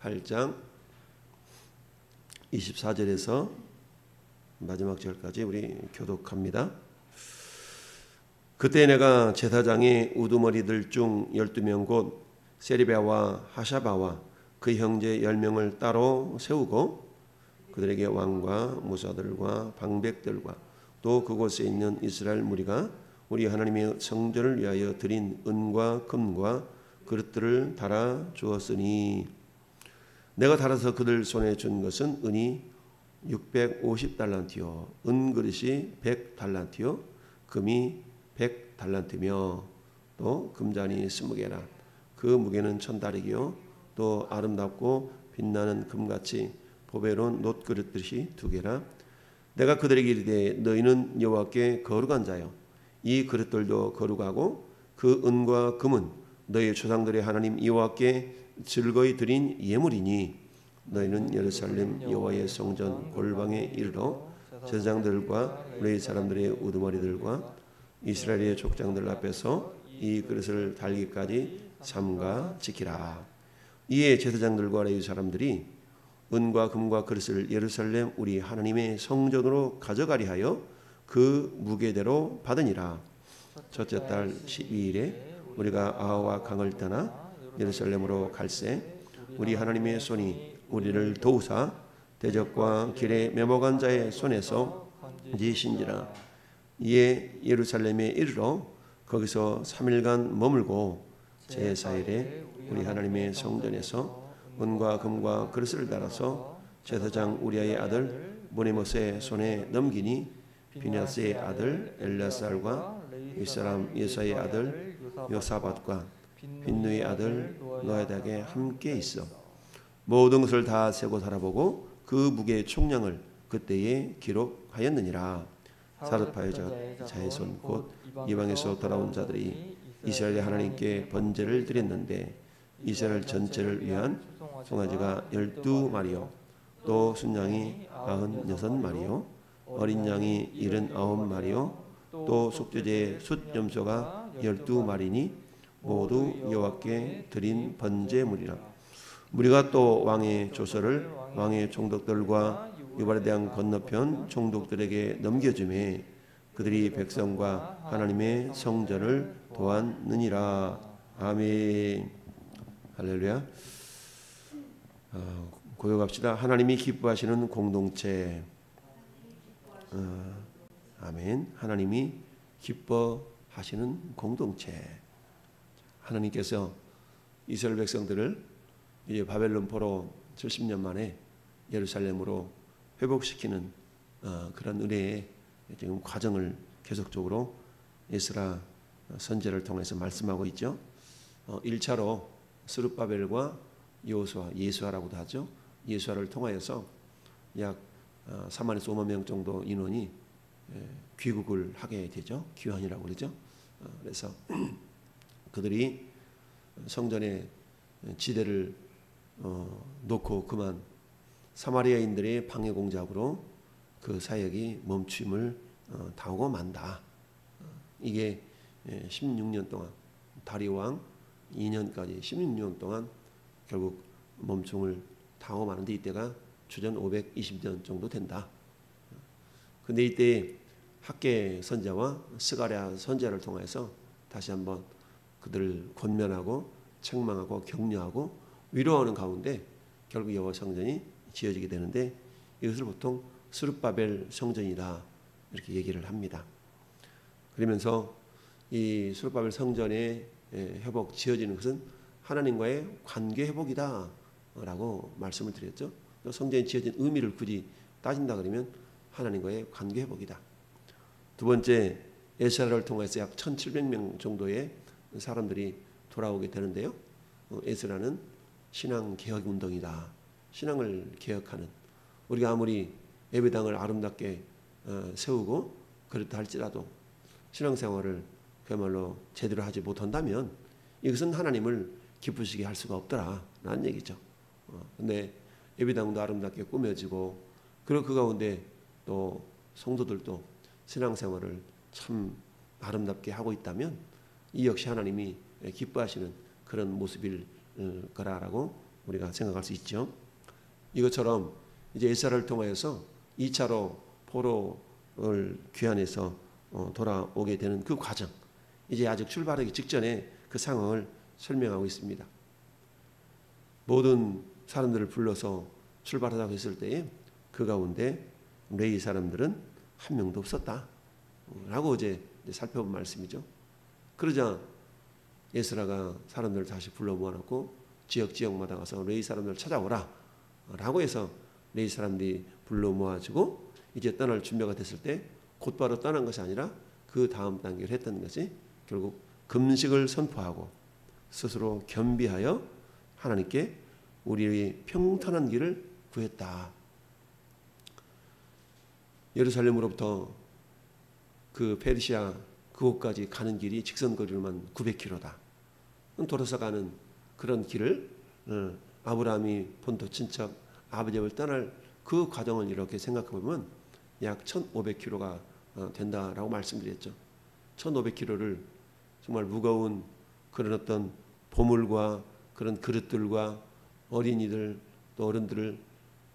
8장 24절에서 마지막 절까지 우리 교독합니다. 그때 내가 제사장의 우두머리들 중 12명 곧 세리베와 하샤바와 그 형제 10명을 따로 세우고 그들에게 왕과 무사들과 방백들과 또 그곳에 있는 이스라엘 무리가 우리 하나님의 성전을 위하여 드린 은과 금과 그릇들을 달아 주었으니 내가 달아서 그들 손에 준 것은 은이 650달란트요 은그릇이 100달란트요 금이 100달란트며 또 금잔이 20개라 그 무게는 1000다리요 또 아름답고 빛나는 금같이 보배로운 놋그릇들이 2개라 내가 그들에게 이르되 너희는 여호와께 거룩한 자요 이 그릇들도 거룩하고 그 은과 금은 너희 조상들의 하나님 여호와께 즐거이 드린 예물이니 너희는 예루살렘 여호와의 성전 골방에 이르러 제사장들과 레위 사람들의 우두머리들과 이스라엘의 족장들 앞에서 이 그릇을 달기까지 삼가 지키라. 이에 제사장들과 레위 사람들이 은과 금과 그릇을 예루살렘 우리 하나님의 성전으로 가져가리 하여 그 무게대로 받으니라. 첫째 달 12일에 우리가 아하와 강을 떠나 예루살렘으로 갈새 우리 하나님의 손이 우리를 도우사 대적과 길에 매복한 자의 손에서 건지신지라. 이에 예루살렘에 이르러 거기서 3일간 머물고 제4일에 우리 하나님의 성전에서 은과 금과 그릇을 달아서 제사장 우리아의 아들 모네모스의 손에 넘기니 비냐스의 아들 엘라살과 윗사람 예사의 아들 요사밧과 빈누의 아들 노아닥에 함께 있어 모든 것을 다 세고 살아보고 그 무게의 총량을 그때에 기록하였느니라. 사르파의 자의 손 곧 이방에서 돌아온 자들이 이스라엘의 하나님께 번제를 드렸는데 이스라엘 전체를 위한 송아지가 12마리요 또 순양이 96마리요 어린 양이 79마리요 또 속죄제의 숫염소가 12마리니 모두 여호와께 드린 번제물이라. 우리가 또 왕의 조서를 왕의 총독들과 유발에 대한 건너편 총독들에게 넘겨주매 그들이 백성과 하나님의 성전을 도왔느니라. 아멘. 할렐루야. 고백합시다. 하나님이 기뻐하시는 공동체. 아멘. 하나님이 기뻐하시는 공동체. 하나님께서 이스라엘 백성들을 이제 바벨론 포로 70년 만에 예루살렘으로 회복시키는 그런 은혜의 지금 과정을 계속적으로 에스라 선지자를 통해서 말씀하고 있죠. 1차로 스룹바벨과 여호수아, 예수아라고도 하죠. 예수아를 통하여서 약 4만에서 5만 명 정도 인원이 귀국을 하게 되죠. 귀환이라고 그러죠. 그래서 그들이 성전의 지대를 놓고 그만 사마리아인들의 방해 공작으로 그 사역이 멈춤을 당하고 만다. 이게 16년 동안 다리오 왕 2년까지 16년 동안 결국 멈춤을 당하고 마는데 이때가 주전 520년 정도 된다. 근데 이때 학계 선자와 스가랴 선자를 통해서 다시 한번 그들을 권면하고 책망하고 격려하고 위로하는 가운데 결국 여호와 성전이 지어지게 되는데 이것을 보통 스룹바벨 성전이다 이렇게 얘기를 합니다. 그러면서 이 스룹바벨 성전의 회복 지어지는 것은 하나님과의 관계 회복이다 라고 말씀을 드렸죠. 성전이 지어진 의미를 굳이 따진다 그러면 하나님과의 관계 회복이다. 두 번째 에스라를 통해서 약 1700명 정도의 사람들이 돌아오게 되는데요. 에스라는 신앙 개혁 운동이다. 신앙을 개혁하는, 우리가 아무리 예배당을 아름답게 세우고 그렇다 할지라도 신앙생활을 그야말로 제대로 하지 못한다면 이것은 하나님을 기쁘시게 할 수가 없더라 라는 얘기죠. 근데 예배당도 아름답게 꾸며지고 그리고 그 가운데 또 성도들도 신앙생활을 참 아름답게 하고 있다면 이 역시 하나님이 기뻐하시는 그런 모습일 거라라고 우리가 생각할 수 있죠. 이것처럼 이제 에스라를 통하여서 2차로 포로를 귀환해서 돌아오게 되는 그 과정, 이제 아직 출발하기 직전에 그 상황을 설명하고 있습니다. 모든 사람들을 불러서 출발하자고 했을 때에 그 가운데 레위 사람들은 한 명도 없었다 라고 어제 살펴본 말씀이죠. 그러자 에스라가 사람들을 다시 불러 모아놓고 지역마다 가서 레위 사람들을 찾아오라 라고 해서 레위 사람들이 불러 모아지고 이제 떠날 준비가 됐을 때 곧바로 떠난 것이 아니라 그 다음 단계를 했던 것이 결국 금식을 선포하고 스스로 겸비하여 하나님께 우리의 평탄한 길을 구했다. 예루살렘으로부터 그 페르시아 그곳까지 가는 길이 직선거리로만 900km다. 돌아서 가는 그런 길을 아브라함이 본토 친척 아버지를 떠날 그 과정을 이렇게 생각해 보면 약 1500km가 된다라고 말씀드렸죠. 1500km를 정말 무거운 그런 어떤 보물과 그런 그릇들과 어린이들 또 어른들을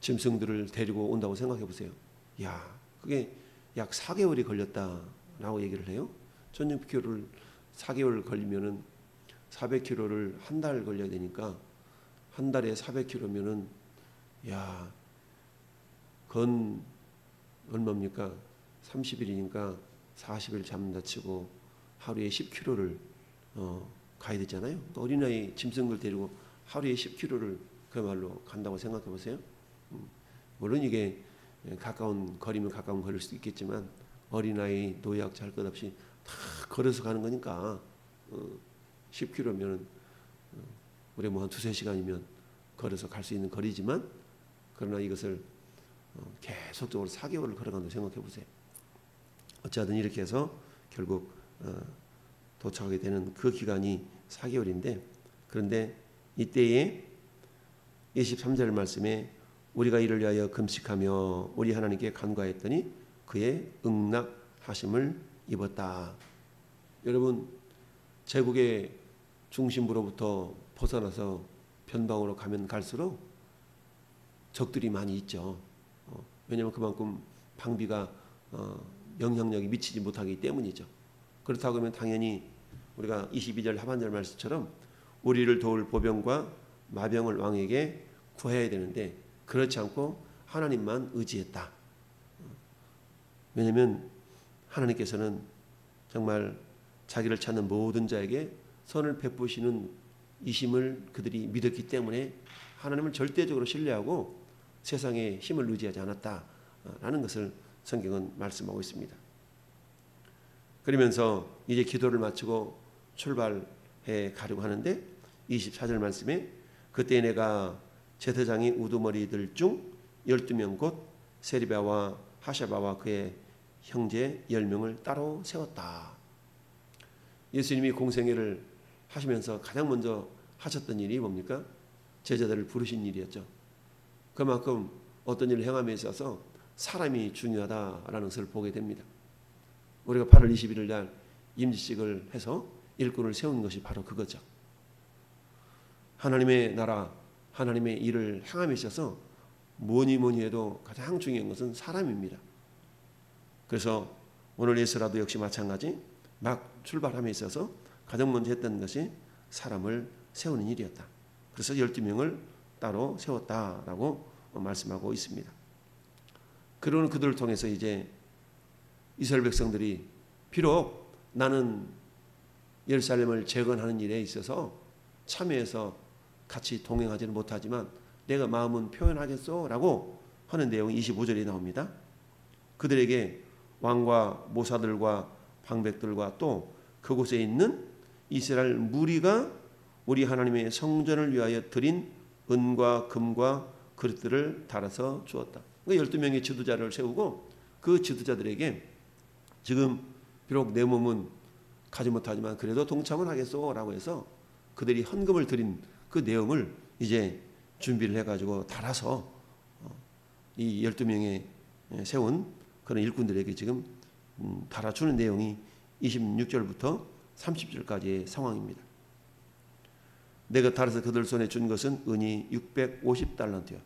짐승들을 데리고 온다고 생각해 보세요. 야, 그게 약 4개월이 걸렸다라고 얘기를 해요. 1600km를 4개월 걸리면은 400km를 한 달 걸려야 되니까 한 달에 400km면은 야, 건 얼마입니까? 30일이니까 40일 잡는다 치고 하루에 10km를 가야 되잖아요. 어린아이 짐승들 데리고 하루에 10km를 그야말로 간다고 생각해 보세요. 물론 이게 가까운 거리면 가까운 거리일 수도 있겠지만 어린아이, 노약자 할 것 없이 다 걸어서 가는 거니까 10km면 우리 뭐 한 2-3시간이면 걸어서 갈 수 있는 거리지만 그러나 이것을 계속적으로 4개월을 걸어간다고 생각해 보세요. 어찌하든 이렇게 해서 결국 도착하게 되는 그 기간이 4개월인데 그런데 이때에 23절 말씀에 우리가 이를 위하여 금식하며 우리 하나님께 간구하였더니 그의 응답하심을 입었다. 여러분 제국의 중심부로부터 벗어나서 변방으로 가면 갈수록 적들이 많이 있죠. 왜냐하면 그만큼 방비가 영향력이 미치지 못하기 때문이죠. 그렇다고 하면 당연히 우리가 22절 하반절 말씀처럼 우리를 도울 보병과 마병을 왕에게 구해야 되는데 그렇지 않고 하나님만 의지했다. 왜냐하면 하나님께서는 정말 자기를 찾는 모든 자에게 선을 베푸시는 이심을 그들이 믿었기 때문에 하나님을 절대적으로 신뢰하고 세상의 힘을 의지하지 않았다라는 것을 성경은 말씀하고 있습니다. 그러면서 이제 기도를 마치고 출발해 가려고 하는데 24절 말씀에 그때 내가 제사장이 우두머리들 중 12명 곧 세리바와 하샤바와 그의 형제 10명을 따로 세웠다. 예수님이 공생애를 하시면서 가장 먼저 하셨던 일이 뭡니까? 제자들을 부르신 일이었죠. 그만큼 어떤 일을 행함에 있어서 사람이 중요하다라는 것을 보게 됩니다. 우리가 8월 21일 날 임직식을 해서 일꾼을 세운 것이 바로 그거죠. 하나님의 나라, 하나님의 일을 행함에 있어서 뭐니 해도 가장 중요한 것은 사람입니다. 그래서 오늘 예수라도 역시 마찬가지 막 출발함에 있어서 가장 먼저 했던 것이 사람을 세우는 일이었다. 그래서 12명을 따로 세웠다라고 말씀하고 있습니다. 그러는 그들을 통해서 이제 이스라엘 백성들이 비록 나는 예루살렘을 재건하는 일에 있어서 참여해서 같이 동행하지는 못하지만 내가 마음은 표현하겠소라고 하는 내용이 25절에 나옵니다. 그들에게 왕과 모사들과 방백들과 또 그곳에 있는 이스라엘 무리가 우리 하나님의 성전을 위하여 드린 은과 금과 그릇들을 달아서 주었다. 그러니까 12명의 지도자를 세우고 그 지도자들에게 지금 비록 내 몸은 가지 못하지만 그래도 동참을 하겠소라고 해서 그들이 헌금을 드린 그 내용을 이제 준비를 해가지고 달아서 이 12명의 세운 그런 일꾼들에게 지금 달아주는 내용이 26절부터 30절까지의 상황입니다. 내가 달아서 그들 손에 준 것은 은이 650달란트요.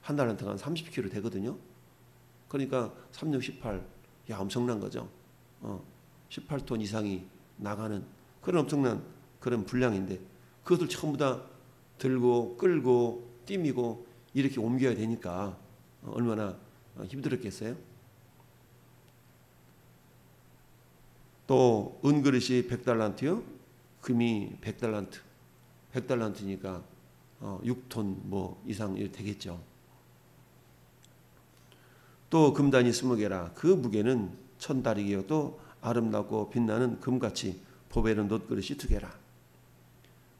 한 달란트가 한 30kg 되거든요. 그러니까 3, 6, 18, 야 엄청난 거죠. 18톤 이상이 나가는 그런 엄청난 그런 분량인데 그것을 전부 다 들고 끌고 띠미고 이렇게 옮겨야 되니까 얼마나 힘들었겠어요. 또 은그릇이 100달란트요. 금이 100달란트. 100달란트니까 6톤 뭐 이상 되겠죠. 또 금단이 20개라. 그 무게는 1000다리기요. 또 아름답고 빛나는 금같이 보배는 놋그릇이 2개라.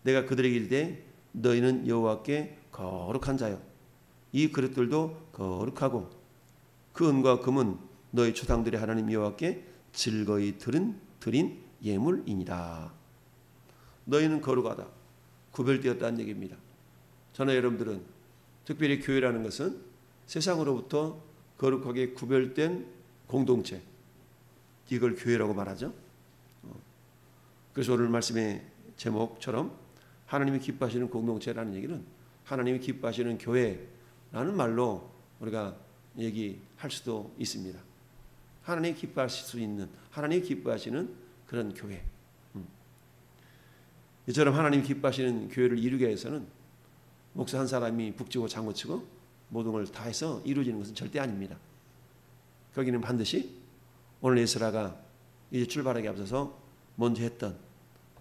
내가 그들에게 이르되 너희는 여호와께 거룩한 자요. 이 그릇들도 거룩하고 그 은과 금은 너희 조상들의 하나님 여호와께 즐거이 드린 예물이니라. 너희는 거룩하다. 구별되었다는 얘기입니다. 저는 여러분들은 특별히 교회라는 것은 세상으로부터 거룩하게 구별된 공동체, 이걸 교회라고 말하죠. 그래서 오늘 말씀의 제목처럼 하나님이 기뻐하시는 공동체라는 얘기는 하나님이 기뻐하시는 교회라는 말로 우리가 얘기할 수도 있습니다. 하나님이 기뻐하실 수 있는, 하나님이 기뻐하시는 그런 교회. 이처럼 하나님이 기뻐하시는 교회를 이루기 위해서는 목사 한 사람이 북치고 장구치고 모든 걸 다 해서 이루어지는 것은 절대 아닙니다. 거기는 반드시 오늘 에스라가 이제 출발하기 앞서서 먼저 했던,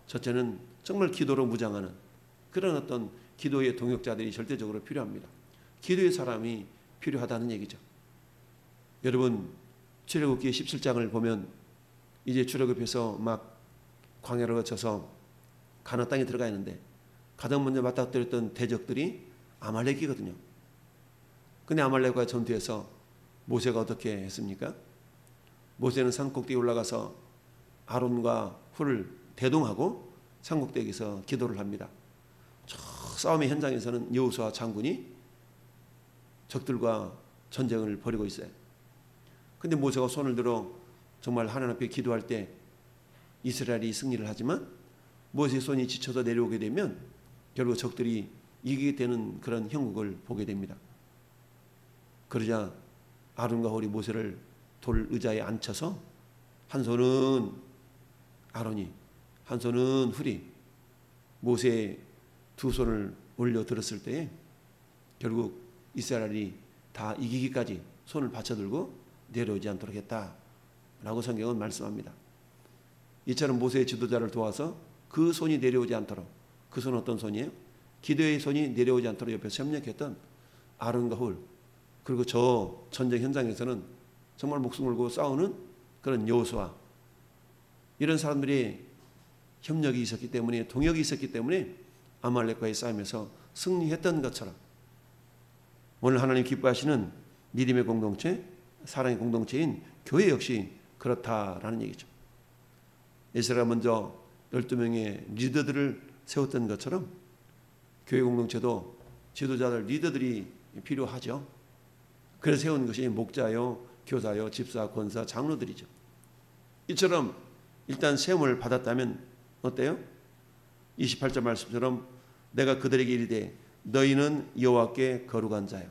첫째는 정말 기도로 무장하는 그런 어떤 기도의 동역자들이 절대적으로 필요합니다. 기도의 사람이 필요하다는 얘기죠. 여러분 출애굽기 17장을 보면 이제 출애굽해서 막 광야를 거쳐서 가나안 땅에 들어가 있는데 가장 먼저 맞닥뜨렸던 대적들이 아말렉이거든요. 근데 아말렉과 전투에서 모세가 어떻게 했습니까? 모세는 산꼭대기에 올라가서 아론과 훌을 대동하고 산꼭대기에서 기도를 합니다. 저 싸움의 현장에서는 여호수아 장군이 적들과 전쟁을 벌이고 있어요. 근데 모세가 손을 들어 정말 하나님 앞에 기도할 때 이스라엘이 승리를 하지만 모세의 손이 지쳐서 내려오게 되면 결국 적들이 이기게 되는 그런 형국을 보게 됩니다. 그러자 아론과 훌이 모세를 돌 의자에 앉혀서 한 손은 아론이 한 손은 훌이 모세의 두 손을 올려 들었을 때에 결국 이스라엘이 다 이기기까지 손을 받쳐들고 내려오지 않도록 했다라고 성경은 말씀합니다. 이처럼 모세의 지도자를 도와서 그 손이 내려오지 않도록, 그 손은 어떤 손이에요? 기도의 손이 내려오지 않도록 옆에서 협력했던 아론과 훌, 그리고 저 전쟁 현장에서는 정말 목숨 걸고 싸우는 그런 여호수아, 이런 사람들이 협력이 있었기 때문에, 동역이 있었기 때문에 아말렉과의 싸움에서 승리했던 것처럼 오늘 하나님 기뻐하시는 믿음의 공동체, 사랑의 공동체인 교회 역시 그렇다라는 얘기죠. 에스라가 먼저 12명의 리더들을 세웠던 것처럼 교회 공동체도 지도자들, 리더들이 필요하죠. 그래서 세운 것이 목자요, 교사요, 집사, 권사, 장로들이죠. 이처럼 일단 세움을 받았다면 어때요? 28절 말씀처럼 내가 그들에게 이르되 너희는 여호와께 거룩한 자요.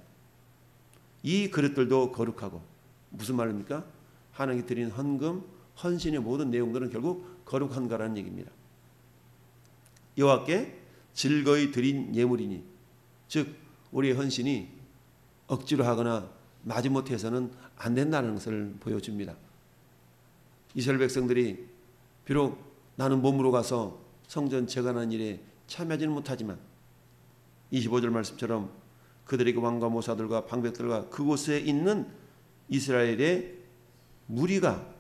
이 그릇들도 거룩하고, 무슨 말입니까? 하나님께 드린 헌금, 헌신의 모든 내용들은 결국 거룩한가라는 얘기입니다. 여호와께 즐거이 드린 예물이니, 즉 우리의 헌신이 억지로 하거나 마지못해서는 안 된다는 것을 보여줍니다. 이스라엘 백성들이 비록 나는 몸으로 가서 성전 재건하는 일에 참여하지는 못하지만 25절 말씀처럼 그들에게 왕과 모사들과 방백들과 그곳에 있는 이스라엘의 무리가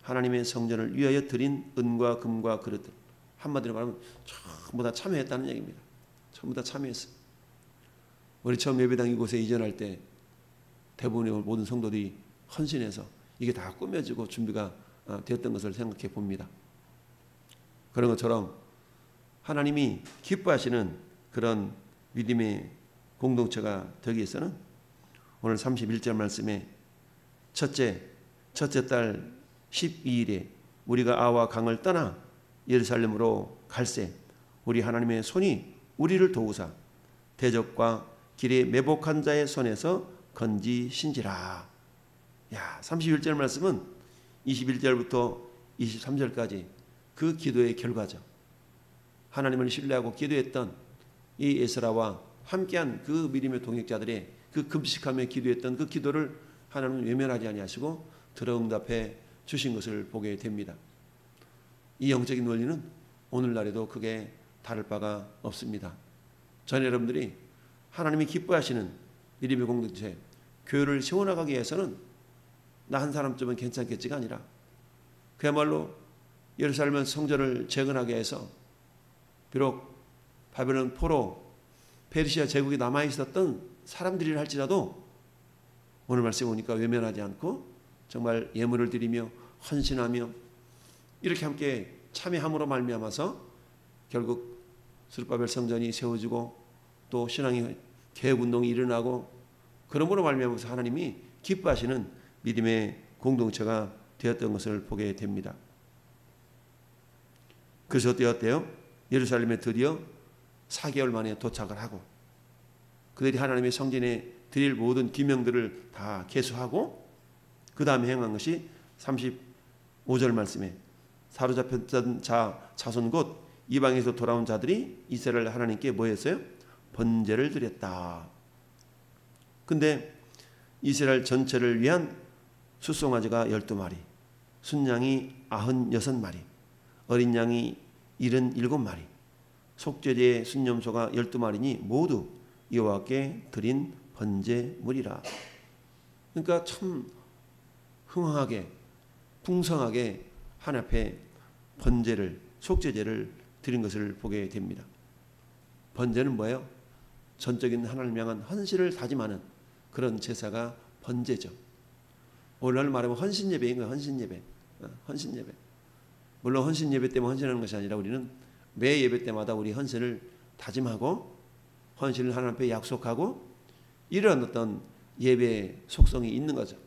하나님의 성전을 위하여 드린 은과 금과 그릇들, 한마디로 말하면 전부 다 참여했다는 얘기입니다. 전부 다 참여했어요. 우리 처음 예배당 이곳에 이전할 때 대부분의 모든 성도들이 헌신해서 이게 다 꾸며지고 준비가 되었던 것을 생각해 봅니다. 그런 것처럼 하나님이 기뻐하시는 그런 믿음의 공동체가 되기 위해서는 오늘 31절 말씀에 첫째 달 12일에 우리가 아와 강을 떠나 예루살렘으로 갈새 우리 하나님의 손이 우리를 도우사 대적과 길에 매복한 자의 손에서 건지신지라. 야, 31절 말씀은 21절부터 23절까지 그 기도의 결과죠. 하나님을 신뢰하고 기도했던 이 에스라와 함께한 그 믿음의 동역자들의 그 금식하며 기도했던 그 기도를 하나님은 외면하지 아니하시고 들어응답해 주신 것을 보게 됩니다. 이 영적인 원리는 오늘날에도 크게 다를 바가 없습니다. 전 여러분들이 하나님이 기뻐하시는 믿음의 공동체, 교회를 세워나가기 위해서는 나 한 사람쯤은 괜찮겠지가 아니라 그야말로 예루살렘 성전을 재건하게 해서 비록 바벨론 포로 페르시아 제국이 남아있었던 사람들이라 할지라도 오늘 말씀에 보니까 외면하지 않고 정말 예물을 드리며 헌신하며 이렇게 함께 참여함으로 말미암아서 결국 스룹바벨 성전이 세워지고 또 신앙의 개혁운동이 일어나고 그러므로 말미암아서 하나님이 기뻐하시는 믿음의 공동체가 되었던 것을 보게 됩니다. 그래서 어때요? 예루살렘에 드디어 4개월 만에 도착을 하고 그들이 하나님의 성전에 드릴 모든 기명들을 다 계수하고 그 다음에 행한 것이 35절 말씀에 사로잡혔던 자손 곧 이방에서 돌아온 자들이 이스라엘 하나님께 뭐 했어요? 번제를 드렸다. 근데 이스라엘 전체를 위한 숫송아지가 12마리, 순양이 96마리, 어린 양이 77마리, 속죄제의 순염소가 12마리니 모두 여호와께 드린 번제물이라. 그러니까 참 흥황하게 풍성하게 하나님 앞에 번제를 속죄제를 드린 것을 보게 됩니다. 번제는 뭐예요? 전적인 하나님을 향한 헌신을 다짐하는 그런 제사가 번제죠. 오늘날 말하면 헌신예배인 거예요. 헌신예배. 헌신예배. 물론 헌신예배 때문에 헌신하는 것이 아니라 우리는 매 예배 때마다 우리 헌신을 다짐하고 헌신을 하나님 앞에 약속하고 이런 어떤 예배의 속성이 있는 거죠.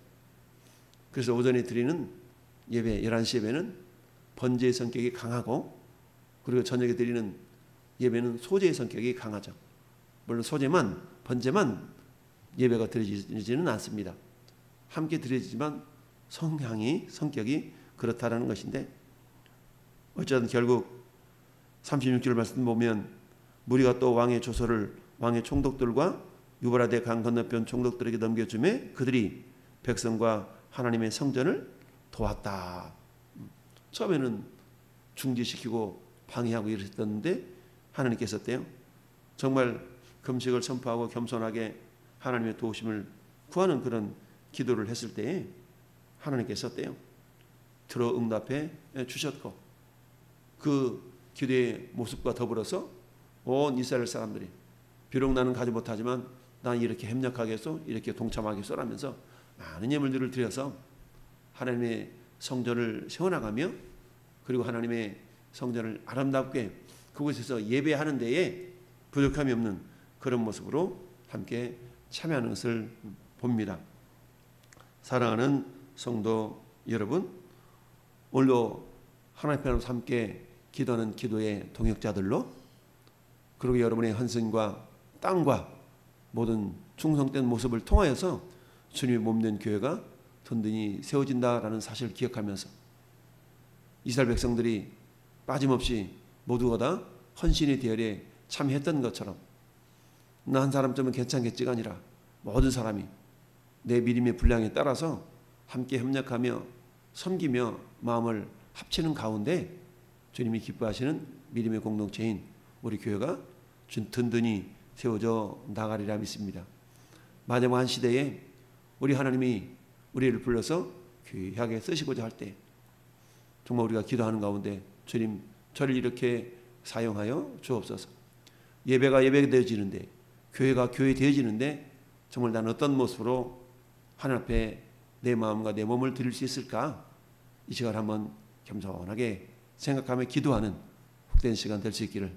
그래서 오전에 드리는 예배 11시 예배는 번제의 성격이 강하고 그리고 저녁에 드리는 예배는 소제의 성격이 강하죠. 물론 소제만 번제만 예배가 드려지지는 않습니다. 함께 드려지지만 성격이 그렇다라는 것인데 어쨌든 결국 36절 말씀 보면 무리가 또 왕의 조서를 왕의 총독들과 유브라데 강 건너편 총독들에게 넘겨주매 그들이 백성과 하나님의 성전을 도왔다. 처음에는 중지시키고 방해하고 이러셨던데 하나님께서 어때요? 정말 금식을 선포하고 겸손하게 하나님의 도우심을 구하는 그런 기도를 했을 때에 하나님께서 어때요? 들어 응답해 주셨고 그 기도의 모습과 더불어서 온 이스라엘 사람들이 비록 나는 가지 못하지만 난 이렇게 협력하게 해서 이렇게 동참하게 써라면서 많은 예물들을 드려서 하나님의 성전을 세워나가며 그리고 하나님의 성전을 아름답게 그곳에서 예배하는 데에 부족함이 없는 그런 모습으로 함께 참여하는 것을 봅니다. 사랑하는 성도 여러분, 오늘도 하나님 앞에서 함께 기도하는 기도의 동역자들로 그리고 여러분의 헌신과 땅과 모든 충성된 모습을 통하여서 주님의 몸된 교회가 든든히 세워진다라는 사실을 기억하면서 이스라엘 백성들이 빠짐없이 모두가 다 헌신의 대열에 참여했던 것처럼 나 한 사람쯤은 괜찮겠지가 아니라 모든 사람이 내 믿음의 분량에 따라서 함께 협력하며 섬기며 마음을 합치는 가운데 주님이 기뻐하시는 믿음의 공동체인 우리 교회가 든든히 세워져 나가리라 믿습니다. 마지막 한 시대에 우리 하나님이 우리를 불러서 귀하게 쓰시고자 할 때 정말 우리가 기도하는 가운데 주님 저를 이렇게 사용하여 주옵소서. 예배가 예배되어지는데 교회가 교회되어지는데 정말 나는 어떤 모습으로 하나님 앞에 내 마음과 내 몸을 드릴 수 있을까? 이 시간 한번 겸손하게 생각하며 기도하는 복된 시간 될 수 있기를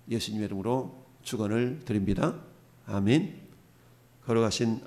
예수님의 이름으로 축원을 드립니다. 아멘. 걸어가신